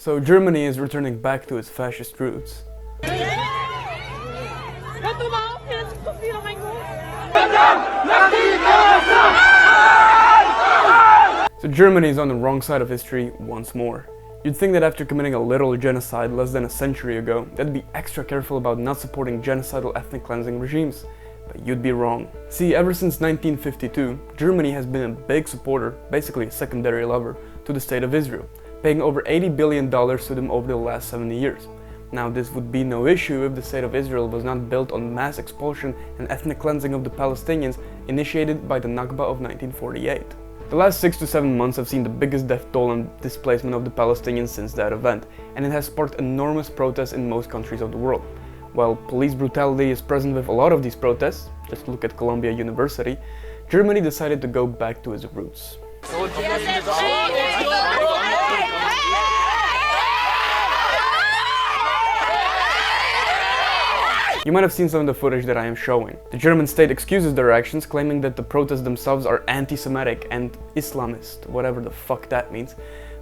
So Germany is returning back to its fascist roots. So Germany is on the wrong side of history once more. You'd think that after committing a literal genocide less than a century ago, they'd be extra careful about not supporting genocidal ethnic cleansing regimes. But you'd be wrong. See, ever since 1952, Germany has been a big supporter, basically a secondary lover, to the State of Israel, paying over $80 billion to them over the last 70 years. Now, this would be no issue if the State of Israel was not built on mass expulsion and ethnic cleansing of the Palestinians initiated by the Nakba of 1948. The last 6 to 7 months have seen the biggest death toll and displacement of the Palestinians since that event, and it has sparked enormous protests in most countries of the world. While police brutality is present with a lot of these protests, just look at Columbia University, Germany decided to go back to its roots. You might have seen some of the footage that I am showing. The German state excuses their actions, claiming that the protests themselves are anti-Semitic and Islamist, whatever the fuck that means.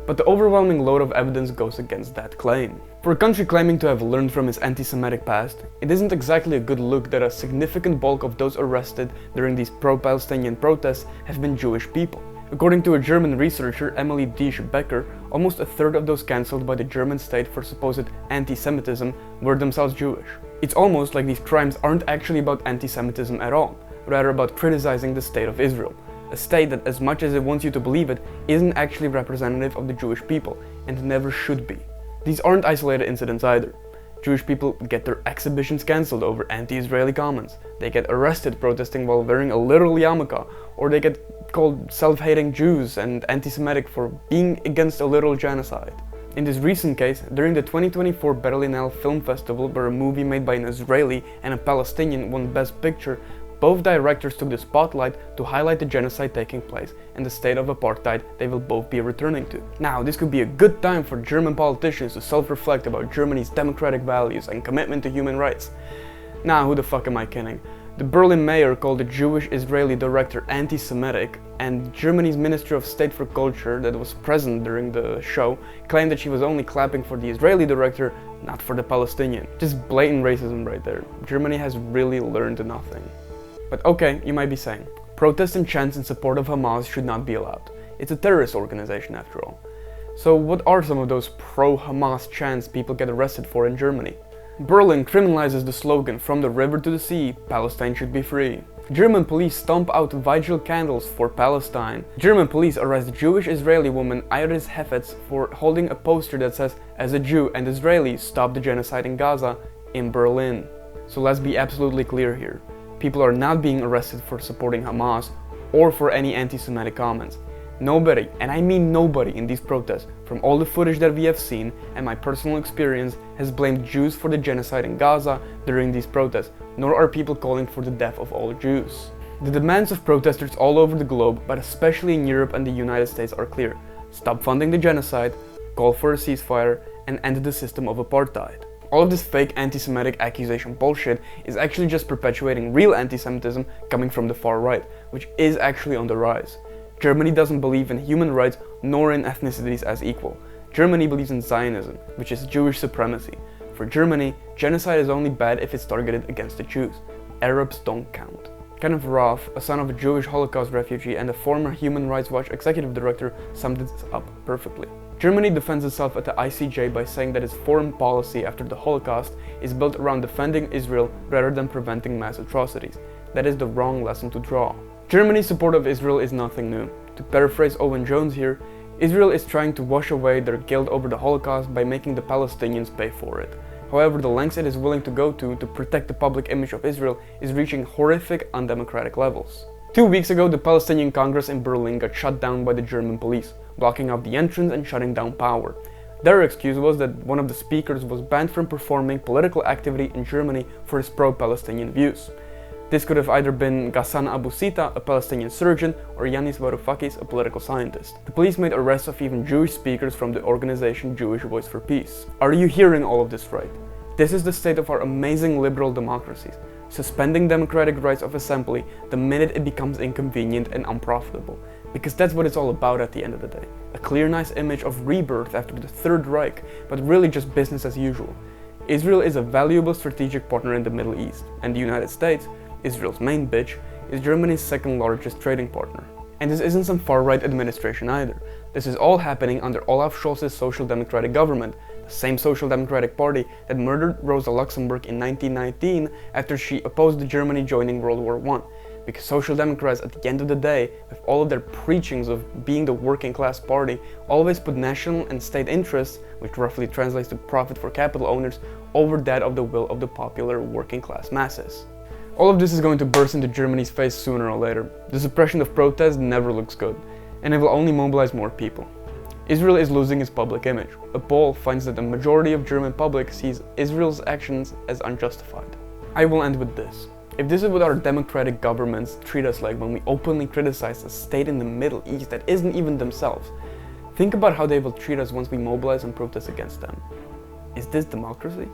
But the overwhelming load of evidence goes against that claim. For a country claiming to have learned from its anti-Semitic past, it isn't exactly a good look that a significant bulk of those arrested during these pro-Palestinian protests have been Jewish people. According to a German researcher, Emily Diesch-Becker, almost a third of those cancelled by the German state for supposed anti-Semitism were themselves Jewish. It's almost like these crimes aren't actually about anti-Semitism at all, rather about criticizing the State of Israel. A state that, as much as it wants you to believe it, isn't actually representative of the Jewish people, and never should be. These aren't isolated incidents either. Jewish people get their exhibitions cancelled over anti-Israeli comments, they get arrested protesting while wearing a literal yarmulke, or they get called self-hating Jews and anti-Semitic for being against a literal genocide. In this recent case, during the 2024 Berlinale Film Festival, where a movie made by an Israeli and a Palestinian won Best Picture, both directors took the spotlight to highlight the genocide taking place and the state of apartheid they will both be returning to. Now, this could be a good time for German politicians to self-reflect about Germany's democratic values and commitment to human rights. Now, who the fuck am I kidding? The Berlin mayor called the Jewish Israeli director anti-Semitic, and Germany's Ministry of State for Culture that was present during the show claimed that she was only clapping for the Israeli director, not for the Palestinian. Just blatant racism right there. Germany has really learned nothing. But okay, you might be saying, protests and chants in support of Hamas should not be allowed. It's a terrorist organization after all. So what are some of those pro-Hamas chants people get arrested for in Germany? Berlin criminalizes the slogan "From the river to the sea, Palestine should be free." German police stomp out vigil candles for Palestine. German police arrest Jewish Israeli woman Iris Hefetz for holding a poster that says, "As a Jew and Israeli, stop the genocide in Gaza," in Berlin. So let's be absolutely clear here. People are not being arrested for supporting Hamas or for any anti-Semitic comments. Nobody, and I mean nobody in these protests, from all the footage that we have seen and my personal experience, has blamed Jews for the genocide in Gaza during these protests, nor are people calling for the death of all Jews. The demands of protesters all over the globe, but especially in Europe and the United States, are clear. Stop funding the genocide, call for a ceasefire, and end the system of apartheid. All of this fake anti-Semitic accusation bullshit is actually just perpetuating real anti-Semitism coming from the far right, which is actually on the rise. Germany doesn't believe in human rights nor in ethnicities as equal. Germany believes in Zionism, which is Jewish supremacy. For Germany, genocide is only bad if it's targeted against the Jews. Arabs don't count. Kenneth Roth, a son of a Jewish Holocaust refugee and a former Human Rights Watch executive director, summed this up perfectly. Germany defends itself at the ICJ by saying that its foreign policy after the Holocaust is built around defending Israel rather than preventing mass atrocities. That is the wrong lesson to draw. Germany's support of Israel is nothing new. To paraphrase Owen Jones here, Israel is trying to wash away their guilt over the Holocaust by making the Palestinians pay for it. However, the lengths it is willing to go to protect the public image of Israel is reaching horrific, undemocratic levels. 2 weeks ago, the Palestinian Congress in Berlin got shut down by the German police, blocking off the entrance and shutting down power. Their excuse was that one of the speakers was banned from performing political activity in Germany for his pro-Palestinian views. This could have either been Ghassan Abu Sita, a Palestinian surgeon, or Yanis Varoufakis, a political scientist. The police made arrests of even Jewish speakers from the organization Jewish Voice for Peace. Are you hearing all of this right? This is the state of our amazing liberal democracies, suspending democratic rights of assembly the minute it becomes inconvenient and unprofitable, Because that's what it's all about at the end of the day. A clear, nice image of rebirth after the Third Reich, but really just business as usual. Israel is a valuable strategic partner in the Middle East, and the United States, Israel's main bitch, is Germany's second largest trading partner. And this isn't some far-right administration either. This is all happening under Olaf Scholz's Social Democratic government, the same Social Democratic Party that murdered Rosa Luxemburg in 1919 after she opposed Germany joining World War I. Because Social Democrats, at the end of the day, with all of their preachings of being the working class party, always put national and state interests, which roughly translates to profit for capital owners, over that of the will of the popular working class masses. All of this is going to burst into Germany's face sooner or later. The suppression of protest never looks good, and it will only mobilize more people. Israel is losing its public image. A poll finds that the majority of German public sees Israel's actions as unjustified. I will end with this. If this is what our democratic governments treat us like when we openly criticize a state in the Middle East that isn't even themselves, think about how they will treat us once we mobilize and protest against them. Is this democracy?